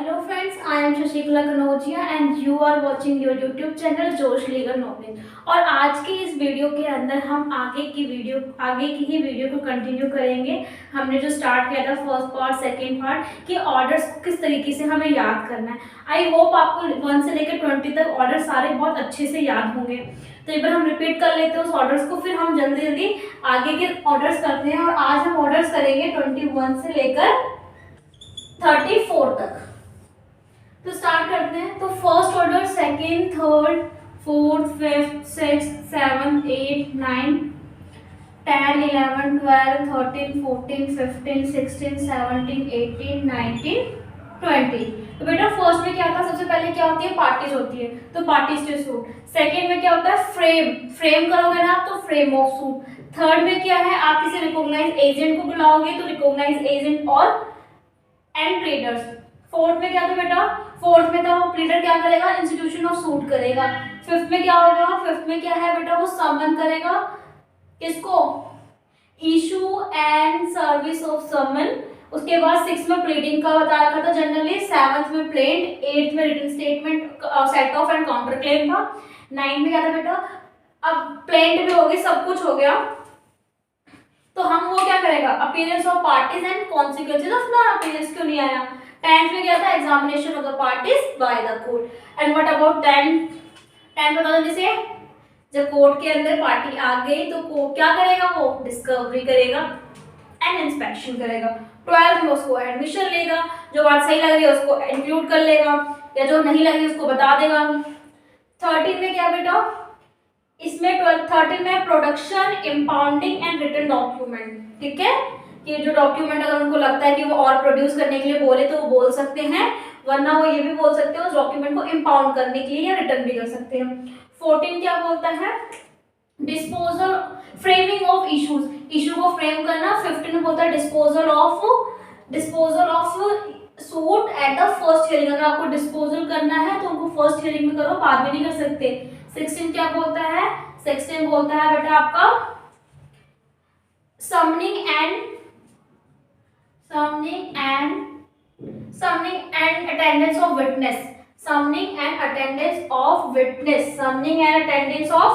Hello friends, I am Shashikala Kanodia and you are watching your YouTube channel जोश legal knowledge. और आज की इस वीडियो के अंदर हम आगे की ही वीडियो को कंटिन्यू करेंगे। हमने जो स्टार्ट किया था फर्स्ट पार्ट सेकंड पार्ट कि ऑर्डर्स को किस तरीके से हमें याद करना है। आई होप आपको 1 से लेकर 20 तक ऑर्डर सारे बहुत अच्छे से याद होंगे। तो एक बार हम रिपीट कर लेते हैं उस ऑर्डर्स को, फिर हम जल्दी जल्दी आगे के ऑर्डर्स करते हैं। और आज हम ऑर्डर्स करेंगे 21 से लेकर 34 तक। तो स्टार्ट करते हैं। तो first order, second, third, fourth, fifth, sixth, seventh, eight, 9, 10, 11, 12, 13, 14, 15, 16, 17, 18, 19, 20। तो बेटा फर्स्ट में क्या था, सबसे पहले क्या होती है, पार्टीज होती है। तो पार्टीज टू सूट। सेकंड में क्या होता है, फ्रेम करोगे ना आप तो फ्रेम ऑफ सूट। थर्ड में क्या है, आप किसी रिकॉग्नाइज एजेंट को बुलाओगे तो रिकॉग्नाइज एजेंट और एंड प्लीडर्स। फोर्थ में क्या था बेटा, फोर्थ में था वो प्लीडर क्या करेगा, इंस्टीट्यूशन ऑफ सूट करेगा। फिफ्थ में क्या होगा, फिफ्थ में क्या है बेटा, वो समन करेगा किसको, issue and service of summon. उसके बाद सिक्स में प्लीडिंग का बता रखा था जनरली, सेवंथ में प्लेंट, एट्थ में written statement, set off and counter claim था। 9 में क्या था बेटा, अब प्लेंट भी हो गई, सब कुछ हो गया, तो हम वो क्या करेगा, appearance of parties and consequences of non appearance. क्यों नहीं आया। 10th में क्या था, examination of the parties by the court. And what about 10 बता दो, जैसे जब कोर्ट के अंदर पार्टी आ गई तो कोर्ट क्या करेगा, वो डिस्कवरी करेगा एंड इंस्पेक्शन करेगा। 12th में उसको एडमिशन लेगा, जो बात सही लग रही है उसको इंक्लूड कर लेगा, या जो नहीं लग रही उसको बता देगा। 13 में क्या बेटा, इसमें 13 में प्रोडक्शन, इंपाउंडिंग एंड रिटन डॉक्यूमेंट। ठीक है, कि जो डॉक्यूमेंट अगर उनको लगता है कि वो और प्रोड्यूस करने के लिए बोले तो वो बोल सकते हैं, वरना वो ये भी बोल सकते हैं उस डॉक्यूमेंट को इंपाउंड करने के लिए या रिटर्न भी कर सकते हैं। 14 क्या बोलता है, disposal, framing of issues, issue को फ्रेम करना। 15 में बोलता है disposal of suit at the first hearing. अगर आपको डिस्पोजल करना है तो उनको फर्स्ट हियरिंग में करो, बाद में नहीं कर सकते। 16 क्या बोलता है, 16 बोलता है बेटा आपका summoning and attendance of witness. Summoning and attendance of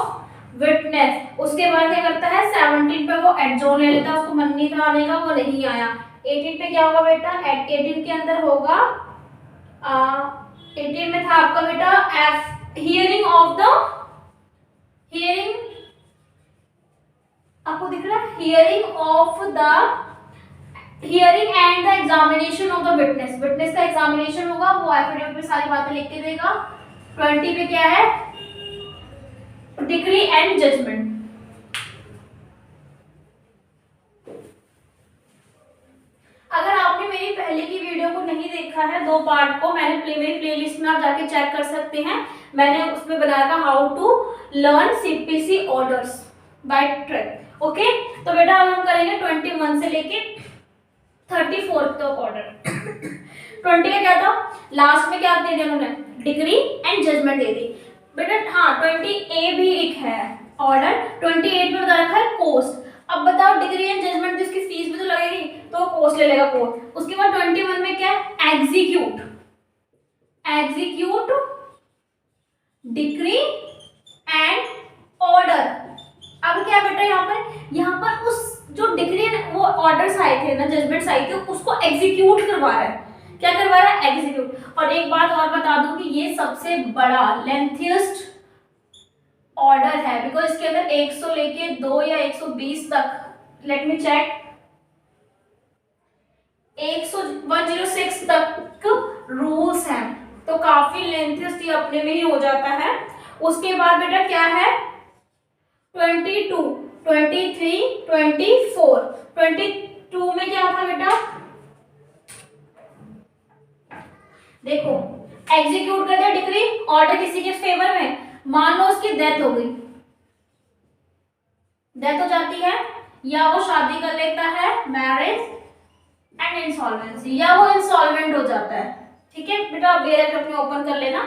witness. उसके बाद क्या करता है, 17 पे वो एडजोर्न ले लेता है, उसको मन नहीं था आने का, वो नहीं आया। 18 पे क्या होगा बेटा, 18 के अंदर होगा 18 में था आपका बेटा हियरिंग आपको दिख रहा है, hearing and the examination of the witness का एग्जामिनेशन होगा, वो एफिडेविट में सारी बातें लिख के देगा। 20 पे क्या है, डिक्री एंड जजमेंट। अगर आपने मेरी पहले की वीडियो को नहीं देखा है, 2 पार्ट को मैंने मेरी प्लेलिस्ट में आप जाके चेक कर सकते हैं। मैंने उसमें बनाया था how to learn CPC orders by track. Okay, तो बेटा अब हम करेंगे 21 से लेके 34 तक ऑर्डर। 20 का क्या था, लास्ट में क्या दे दिया उन्होंने, डिग्री एंड जजमेंट दे दी बेटा। हाँ, 20A भी एक है ऑर्डर। 28 में बता रखा है कोस्ट। अब बताओ डिग्री एंड जजमेंट जिसकी फीस भी तो लगेगी तो कोस्ट ले लेगा कोस्ट। उसके बाद 21 में क्या है, एग्जीक्यूट डिग्री एंड ऑर्डर। अब क्या बेटा, यहाँ पर उस जो डिग्री वो ऑर्डर्स आए थे ना, जजमेंट्स आई थी, उसको एग्जीक्यूट करवा रहा है। क्या करवा रहा है, एग्जीक्यूट। और एक बात और बता दूं कि ये सबसे बड़ा लेंथीएस्ट ऑर्डर है, बिकॉज इसके अंदर 100 लेके 2 या 120 तक, लेट मी चेक, 106 तक रूल्स हैं, तो काफी लेंथीएस्ट ये अपने में ही हो जाता है। उसके बाद बेटा क्या है, 22, 23, 24। 22 में क्या था बेटा, देखो एग्जीक्यूट कर दिया डिग्री ऑर्डर किसी के फेवर में, मान लो उसकी डेथ हो गई, डेथ हो जाती है, या वो शादी कर लेता है, मैरिज एंड इंसॉल्वेंसी, या वो इंसॉल्वेंट हो जाता है। ठीक है बेटा, आप डायरेक्ट अपने ओपन कर लेना।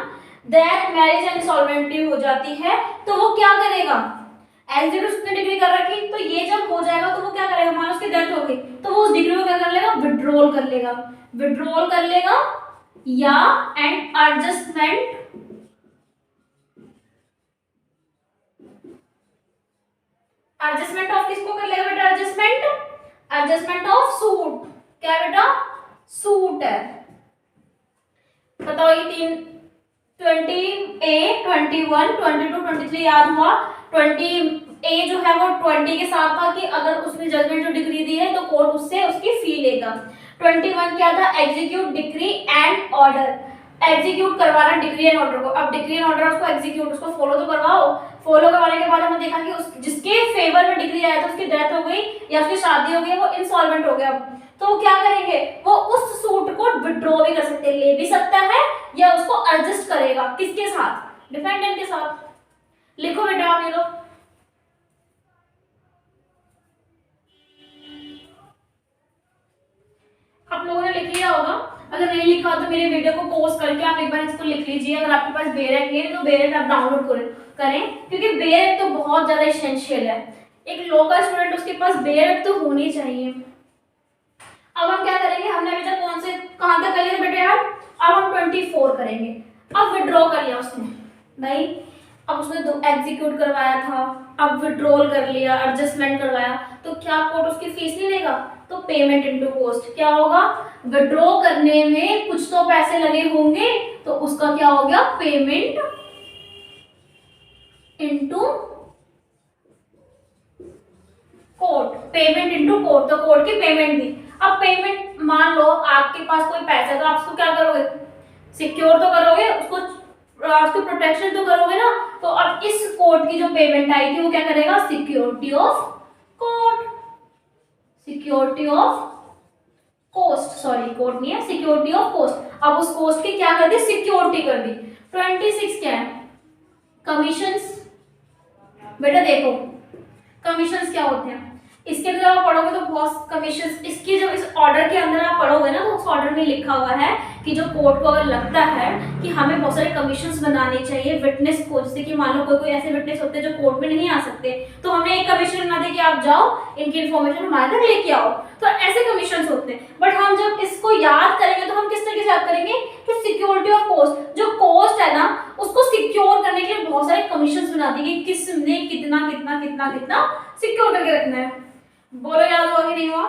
डेथ, मैरिज एंड इंसॉल्वेंटी हो जाती है तो वो क्या करेगा, एग्जीक्यूट उसने डिग्री कर रखी, तो ये जब हो जाएगा तो वो क्या करेगा, मान उसकी डेथ हो गई तो वो उस डिग्री को क्या कर लेगा, विड्रॉल कर लेगा या एंड एडजस्टमेंट ऑफ किसको कर लेगा बेटा, एडजस्टमेंट ऑफ सूट। क्या बेटा, सूट है। बताओ ये तीन 20A 21 22 23 याद हुआ। 20A जो है वो 20 के साथ था कि अगर उसने जजमेंट जो डिक्री दी है तो कोर्ट उससे उसकी फी लेगा। 21 क्या था, execute decree and order, execute करवाना डिक्री एंड ऑर्डर को। अब डिक्री एंड ऑर्डर उसको एग्जीक्यूट, उसको फॉलो तो करवाओ। फॉलो करवाने के बाद हमने देखा कि उस जिसके फेवर में डिक्री आया था उसकी डेथ हो गई या उसकी शादी हो गई, वो इंसॉल्वेंट हो गया। तो वो क्या करेंगे, वो उस सूट को विड्रॉ भी कर सकते हैं, ले भी सकता है या उसको एडजस्ट करेगा किसके साथ, डिफेंडेंट के साथ। लिखो बेटा आप ये लोग। आप लोगों ने लिख लिया होगा, अगर नहीं लिखा तो मेरे वीडियो को पॉज करके आप एक बार इसको लिख लीजिए। अगर आपके पास बेरेट है तो बेरेट आप डाउनलोड करें, क्योंकि बेरेट तो बहुत ज्यादा एसेंशियल है। एक लॉ का स्टूडेंट उसके पास बेरेट तो होनी चाहिए। अब हम क्या करेंगे, हमने अभी तक कौन से कहां तक कर लिया बेटे यार, अब हम 24 करेंगे। अब विड्रॉ कर लिया उसने भाई, अब उसने दो एग्जीक्यूट करवाया था, अब विड्रॉल कर लिया, एडजस्टमेंट करवाया, तो क्या कोर्ट उसकी फीस नहीं लेगा, तो पेमेंट इनटू कॉस्ट। क्या होगा, विड्रॉ करने में कुछ तो पैसे लगे होंगे तो उसका क्या हो गया, payment into court, payment into court, तो कोर्ट की पेमेंट दी। अब पेमेंट मान लो आपके पास कोई पैसा है तो आप उसको क्या करोगे, सिक्योर तो करोगे उसको, उसकी प्रोटेक्शन तो करोगे ना। तो अब इस कोर्ट की जो पेमेंट आई थी वो क्या करेगा, security of court, security of cost, sorry court नहीं है, सिक्योरिटी ऑफ कॉस्ट। अब उस कॉस्ट की क्या कर दी, सिक्योरिटी कर दी। 26 क्या है, कमीशंस। बेटा देखो कमीशंस क्या होते हैं, इसके अंदर आप पढ़ोगे तो बहुत कमीशंस, इसकी जो इस ऑर्डर के अंदर आप पढ़ोगे ना तो उस ऑर्डर में लिखा हुआ है कि जो कोर्ट को अगर लगता है कि हमें बहुत सारे कमीशंस बनाने चाहिए विटनेस को, जैसे कि मान लो कोई ऐसे विटनेस होते हैं जो कोर्ट में नहीं आ सकते, तो हमने एक कमीशन बना दिया कि आप जाओ इनकी इन्फॉर्मेशन हमारे तक लेके आओ, तो ऐसे कमीशंस होते हैं। बट हम जब इसको याद करेंगे तो हम किस तरीके से याद करेंगे कि सिक्योरिटी ऑफ कॉस्ट, जो कॉस्ट है ना उसको सिक्योर करने के लिए बहुत सारे कमीशंस बना दिए कि किसने कितना कितना कितना कितना सिक्योर करके रखना है। बोलो याद हुआ कि नहीं हुआ,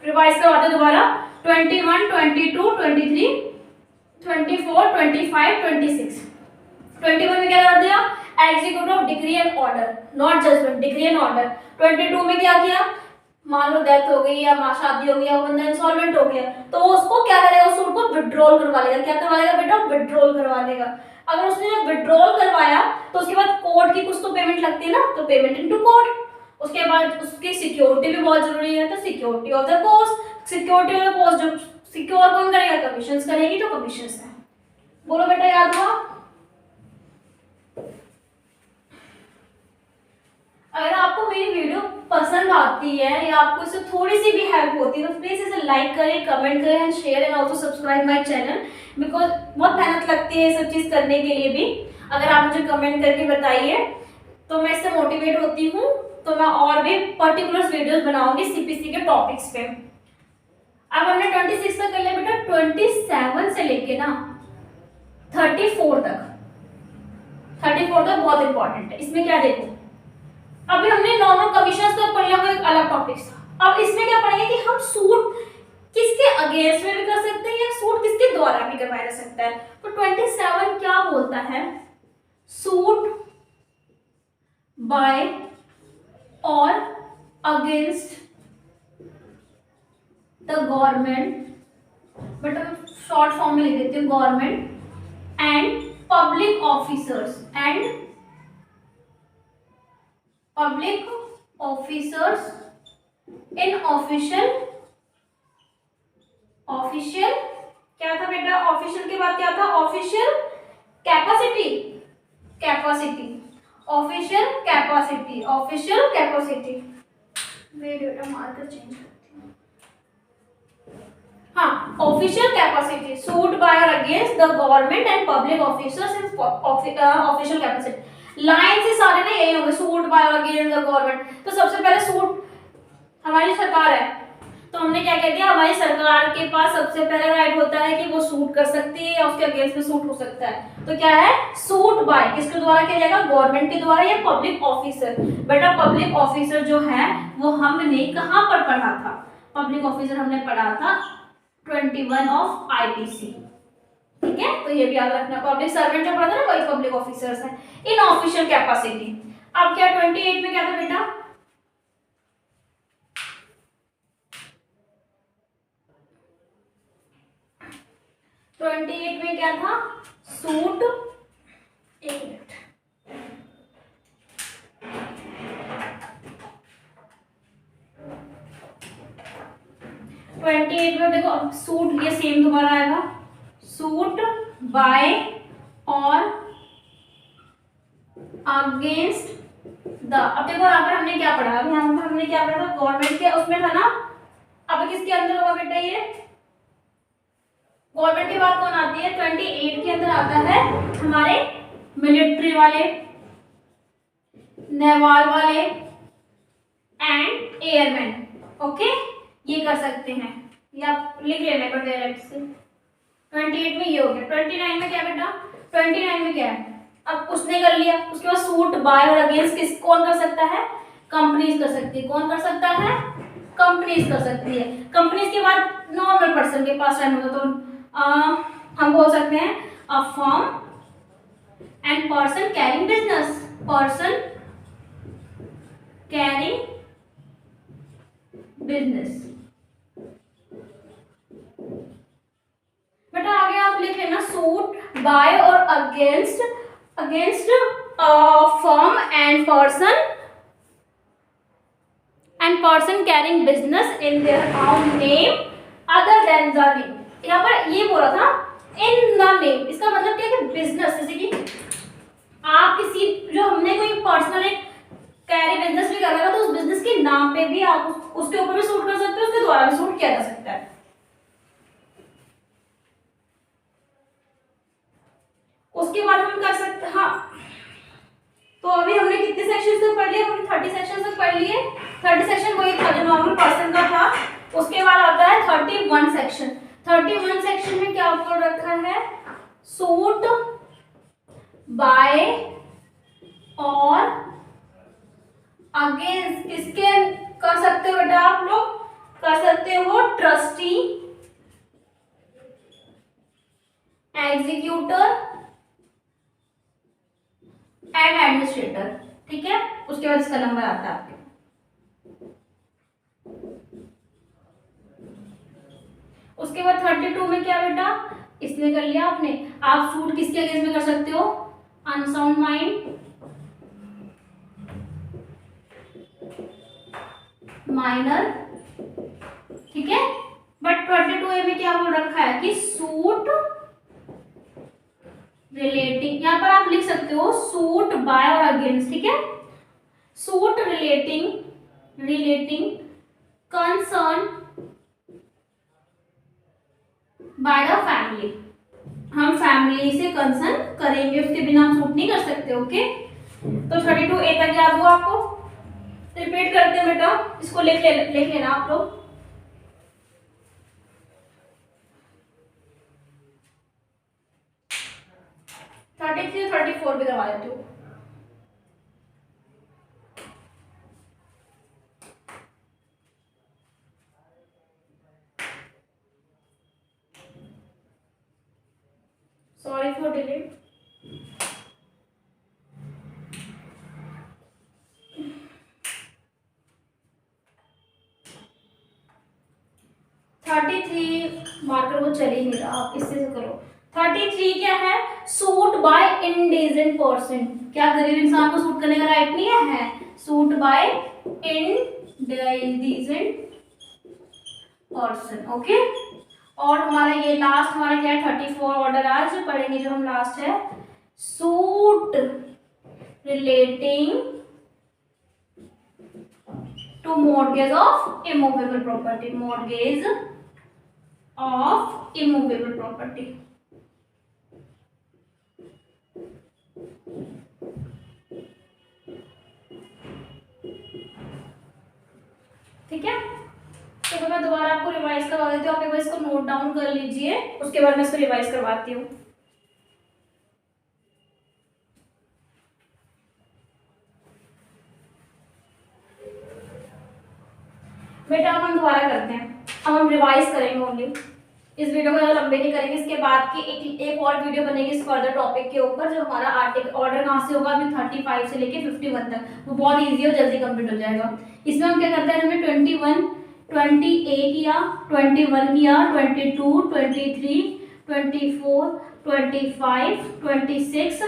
रिवाइज करवाते दोबारा। 21 22 23 24 25 26। 21 में क्या कर दिया, execute of decree and order, not judgement, decree and order. 22 में क्या किया, मान लो डेथ हो गई या शादी हो गई या बंदा इंसॉल्वेंट हो गया तो वो उसको क्या करेगा, सूट को विड्रॉल करवा लेगा। क्या करवा लेगा बेटा, विड्रॉल करवा लेगा। अगर उसने जब विड्रॉल करवाया तो उसके बाद कोर्ट की कुछ तो पेमेंट लगती है ना, तो पेमेंट इनटू कोर्ट। उसके बाद उसकी सिक्योरिटी भी बहुत जरूरी है, तो security of the cost, security of the cost जो सिक्योर कौन करेगा, कमीशंस करेगी, तो कमीशंस है। बोलो बेटा याद हुआ। अगर आपको मेरी वीडियो पसंद आती है या आपको इससे थोड़ी सी भी हेल्प होती है तो प्लीज इसे लाइक करें, कमेंट करें and share and also subscribe my channel, because बहुत मेहनत लगती है ये सब चीज करने के लिए भी। अगर आप मुझे कमेंट करके बताइए तो मैं इससे मोटिवेट होती हूँ, तो मैं और भी पर्टिकुलर वीडियोस बनाऊंगी सीपीसी के टॉपिक्स पे। अब हमने 26 तक कर लिया बेटा, 27 से लेके ना 34 तक, 34 तक बहुत इंपॉर्टेंट है। इसमें क्या देखो, अभी हमने नॉर्मल कमीशंस तो पढ़ लिया, वो एक अलग टॉपिक था। अब इसमें क्या पढ़ेंगे कि हम सूट किसके अगेंस्ट में भी कर सकते हैं या सूट किसके द्वारा भी करवाया जा सकता है। तो 27 क्या बोलता है, सूट बाय और अगेंस्ट द गवर्नमेंट, बट हम शॉर्ट फॉर्म में लिख देते हैं government and public officers, and public officers in official, official क्या था बेटा, ऑफिशियल के बाद क्या था, official capacity, capacity, official capacity, official capacity. बेटा मार्कर चेंज करती हूँ, हाँ, ऑफिशियल कैपेसिटी, सूट बाय और against the government and public officers in official capacity. Line से सारे ना यही होंगे, सूट बाय और अगेंस्ट द गवर्नमेंट। तो सबसे पहले सूट हमारी सरकार है, तो हमने क्या कह दिया, हमारी सरकार के पास सबसे पहला राइट होता है कि वो सूट कर सकती है या उसके अगेंस्ट में सूट हो सकता है। तो क्या है, सूट बाय किसके द्वारा किया जाएगा, गवर्नमेंट के द्वारा या पब्लिक ऑफिसर। बेटा पब्लिक ऑफिसर जो है वो हमने कहां पर पढ़ा था, पब्लिक ऑफिसर हमने पढ़ा था 21 ऑफ आईपीसी। ठीक है, तो ये भी याद रखना, पब्लिक सर्वेंट जो पढ़ा था ना वही पब्लिक ऑफिसर्स है इन ऑफिशियल कैपेसिटी। अब क्या 28 में क्या था बेटा, 28 में क्या था, सूट, एक मिनट, ट्वेंटी एट में देखो सूट, ये सेम तुम्हारा आएगा, सूट बाय और अगेंस्ट द। अब देखो यहाँ पर हमने क्या पढ़ा, अभी यहाँ पर हमने क्या पढ़ा था, गवर्नमेंट के उसमें था ना, अब किसके अंदर होगा बेटा, ये गवर्नमेंट के बाद कौन आती है, 28 के अंदर आता है हमारे मिलिट्री वाले, नेवाल वाले एंड एयरमैन। ओके, ये कर सकते हैं, या लिख लेने पर डायरेक्ट से। 28 में ये हो गया। 29 में क्या बेटा, 29 में क्या है, अब उसने कर लिया, उसके बाद सूट बाय और अगेंस्ट किस कौन कर सकता है, कंपनीज कर सकती है। कौन कर सकता है, कंपनीज कर सकती है। कंपनीज के बाद नॉर्मल पर्सन के पास टाइम होता, तो हम बोल सकते हैं a firm and person carrying business, person carrying business. बेटा आगे आप लिख लेना सूट बाय और against, against firm and person carrying business in their own name other than the name. यहाँ पर ये बोला था इन द नेम, इसका मतलब क्या है कि बिजनेस, जैसे कि आप किसी, जो हमने कोई पर्सनल एक कैरी बिजनेस भी कर रहा है तो उस बिजनेस के नाम पे भी आप उसके ऊपर भी सूट कर सकते हो, उसके द्वारा भी सूट किया जा सकता है। उसके बाद हम कर सकते, हाँ तो अभी हमने कितने सेक्शन तक पढ़ लिए, हमने 30 सेक्शन तक पढ़ लिए। 30 सेक्शन वही था जो नॉर्मल पर्सन का था। उसके बाद आता है 31 सेक्शन। 31 सेक्शन में क्या ऊपर रखा है, सूट बाय और अगेंस्ट किसके कर सकते हो बेटा, आप लोग कर सकते हो ट्रस्टी, एग्जीक्यूटर एंड एडमिनिस्ट्रेटर। ठीक है, उसके बाद इसका नंबर आता है आपके। उसके बाद 32 में क्या बेटा, इसमें कर लिया आपने, आप सूट किसके अगेंस्ट में कर सकते हो, अनसाउंड माइंड, माइनर। ठीक है, बट 22A में क्या बोल रखा है कि सूट रिलेटिंग, यहां पर आप लिख सकते हो सूट बाय और अगेंस्ट। ठीक है, suit relating concern by the family, हम फैमिली से कंसर्न करेंगे, उसके बिना हम सूट नहीं कर सकते। ओके, तो 32A तक याद हुआ आपको, रिपीट करते हैं बेटा, इसको लिख लेना आप लोग। थर्टी 34 भी करवा देती हूँ। Sorry for delay. मार्कर वो चल ही नहीं रहा, आप इससे करो। 33 क्या है, सूट बाय इंडिजेंट पर्सन, क्या गरीब इंसान को सूट करने का राइट नहीं है, suit by indigent person. Okay, और हमारा ये लास्ट हमारा क्या है 34 ऑर्डर आज पढ़ेंगे जो हम लास्ट है, suit relating to mortgage of immovable property, mortgage of immovable property. ठीक है, तो तो मैं दोबारा आपको रिवाइज करवा देती हूँ, आप एक बार इसको नोट डाउन कर लीजिए, उसके बाद मैं इसको रिवाइज करवाती हूँ। बेटा अब हम दोबारा करते हैं, अब हम रिवाइज करेंगे ओनली, इस वीडियो को ज़्यादा लंबे नहीं करेंगे। इसके बाद की एक और वीडियो बनेगी इस फर्दर टॉपिक के ऊपर, जो हमारा आर्टिकल ऑर्डर कहाँ से होगा अभी 35 से लेके 51 तक, वो बहुत ईजी और जल्दी कंप्लीट हो जाएगा। इसमें हम क्या करते हैं, हमने 21 20A किया, 21 किया, 22 23 24 25 26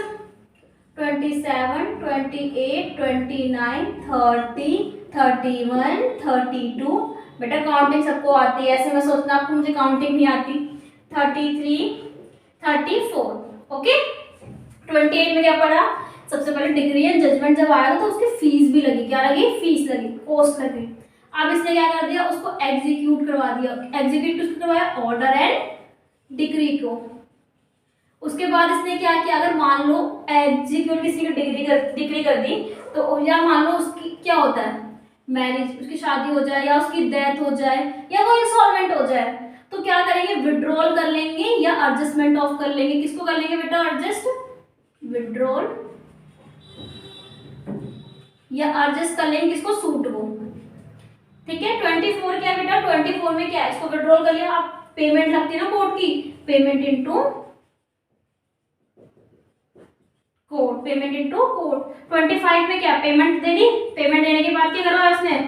27 28 29 30 31 32। बेटा काउंटिंग सबको आती है, ऐसे में सोचना आपको मुझे काउंटिंग नहीं आती। 33 34। ओके, 28 में क्या पढ़ा, सबसे पहले डिग्री एंड जजमेंट जब आया था तो उसकी फीस भी लगी, क्या लगी, फीस लगी, कॉस्ट लगी। अब इसने क्या कर दिया, उसको एग्जीक्यूट करवा दिया। एग्जीक्यूट किसको करवाया, ऑर्डर एंड डिग्री को। उसके बाद इसने क्या किया, अगर मान लो एग्जीक्यूट किसी की डिग्री कर दी, तो या मान लो उसकी क्या होता है, मैरिज, उसकी शादी हो जाए या उसकी डेथ हो जाए या वो इंसॉल्वेंट हो जाए, तो क्या करेंगे, विड्रॉल कर लेंगे या एडजस्टमेंट ऑफ कर लेंगे। किसको कर लेंगे बेटा, एडजस्ट, विड्रॉल या एडजस्ट कर लेंगे किसको, सूट को। ठीक है, 24 क्या बेटा, 24 में क्या है, इसको विड्रॉल कर लिया, आप पेमेंट लगती है ना कोर्ट की, payment into court, payment into court. 25 में क्या, पेमेंट दे दी, पेमेंट देने के बाद क्या करवाया उसने,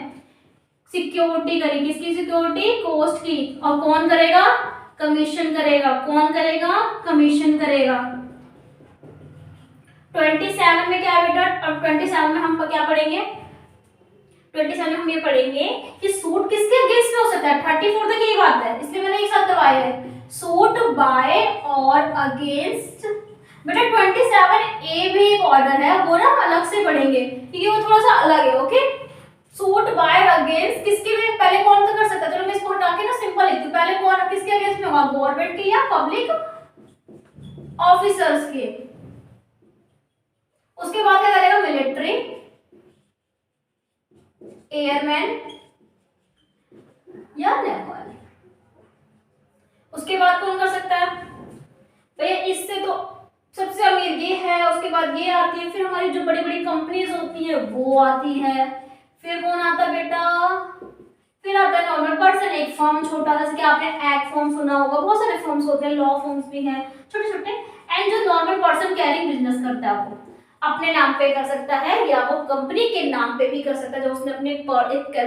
सिक्योरिटी करी, किसकी सिक्योरिटी, कोस्ट की, और कौन करेगा, कमीशन करेगा, कौन करेगा, कमीशन करेगा। 27 में क्या है बेटा, अब 27 में हम क्या पढ़ेंगे, 27 में हम ये पढ़ेंगे कि सूट किसके अगेंस्ट में हो सकता है। 34 तक यही बात है, इसलिए मैंने एक साथ करवाया है, सूट बाय और अगेंस्ट। बेटा 27A भी एक ऑर्डर है, वो ना अलग से पढ़ेंगे क्योंकि वो थोड़ा सा अलग है। ओके, सूट बाय अगेंस्ट किसके में, पहले कौन तो कर सकता है, चलो मैं इसको हटा के ना सिंपल लिखती हूँ, पहले कौन किसके अगेंस्ट में होगा, गवर्नमेंट के या पब्लिक ऑफिसर्स के। उसके बाद क्या करेगा, मिलिट्री, एयरमैन या नेवल। उसके बाद कौन कर सकता है भैया, इससे तो सबसे अमीर ये है, उसके बाद ये आती है, फिर हमारी जो बड़ी बड़ी कंपनीज होती है वो आती है, फिर कौन आता है बेटा, फिर आता है नॉर्मल पर्सन, एक फर्म छोटा, जैसे कि आपने एक्ट फर्म सुना होगा, बहुत सारे फर्म्स होते हैं, लॉ फर्म्स भी हैं छोटे छोटे। एंड जो नॉर्मल पर्सन कैरिंग बिजनेस करता है, वो अपने नाम पे कर सकता है या वो कंपनी के नाम पे भी कर सकता है, जो उसने अपने एक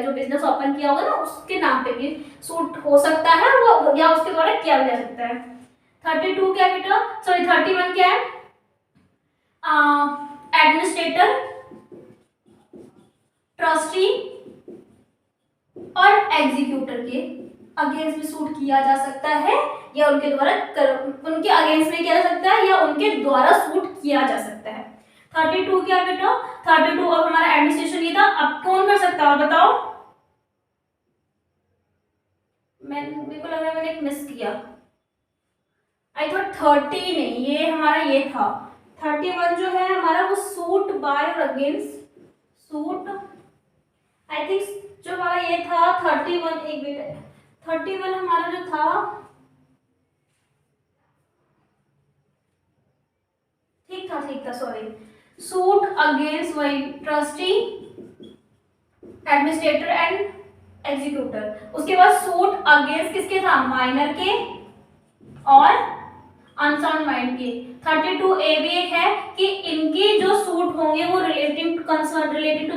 जो बिजनेस ओपन किया होगा ना उसके नाम पे भी सूट हो सकता है, वो या उसके द्वारा किया जा सकता है। 32 क्या बेटा, सॉरी 31 क्या है, एडमिनिस्ट्रेटर, ट्रस्टी और एग्जीक्यूटर के अगेंस्ट भी सूट किया जा सकता है, या उनके द्वारा उनके अगेंस्ट में किया जा सकता है या उनके द्वारा सूट किया जा सकता है। 32 क्या बेटा, 32 अब हमारा एडमिनिस्ट्रेशन ये था, अब कौन कर सकता है बताओ, मेरे को लग रहा है मैंने एक मिस किया, आई थॉट 30 नहीं, ये हमारा ये था 31 जो है हमारा, वो सूट बाय और अगेंस्ट, सूट आई थिंक जो हमारा ये था 31, एक मिनट, 31 हमारा जो था, ठीक था सॉरी, सूट अगेंस्ट वही ट्रस्टी, एडमिनिस्ट्रेटर एंड एग्जीक्यूटर। उसके बाद सूट अगेंस्ट किसके था, माइनर के और अनसाउंड माइंड के। 32A भी एक है कि इनके जो सूट होंगे वो relating to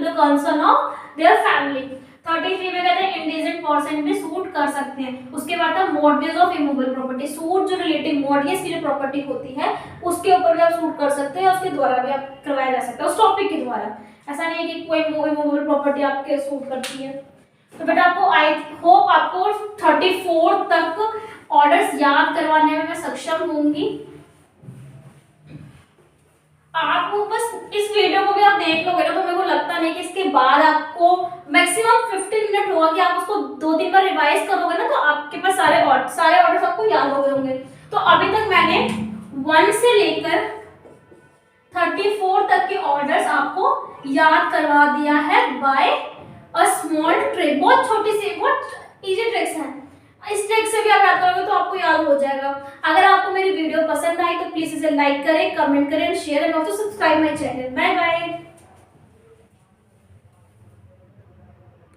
the concern of their family. 33 में कहते हैं इंडिजेंट पर्सन भी सूट कर सकते हैं। उसके बाद था mortgage of immovable property, suit जो रिलेटिंग मॉर्गेज की जो प्रॉपर्टी होती है उसके ऊपर भी आप सूट कर सकते हैं, उसके द्वारा भी आप करवाया जा सकता है, उस टॉपिक के द्वारा। ऐसा नहीं है कि कोई इमूवेबल प्रॉपर्टी आपके सूट करती है। तो बेटा आपको आई होप आपको 34 तक ऑर्डर्स याद करवाने में मैं सक्षम होंगी। आपको बस इस वीडियो को भी आप देख लोगे ना, तो मेरे को लगता नहीं कि इसके बाद आपको मैक्सिमम 15 मिनट होगा कि आप उसको 2-3 बार रिवाइज करोगे ना, तो आपके पास सारे ऑर्डर्स आपको याद हो गए होंगे। तो अभी तक मैंने 1 से लेकर 34 तक के ऑर्डर्स आपको याद करवा दिया है बाय अ स्मॉल ट्रिक। बहुत छोटी सी, बहुत इजी ट्रिक्स हैं, इस ट्रिक से भी आप याद करोगे तो आपको याद हो जाएगा। अगर आपको मेरी वीडियो पसंद आई तो प्लीज इसे लाइक करें, कमेंट करें, share and also subscribe my channel. Bye bye.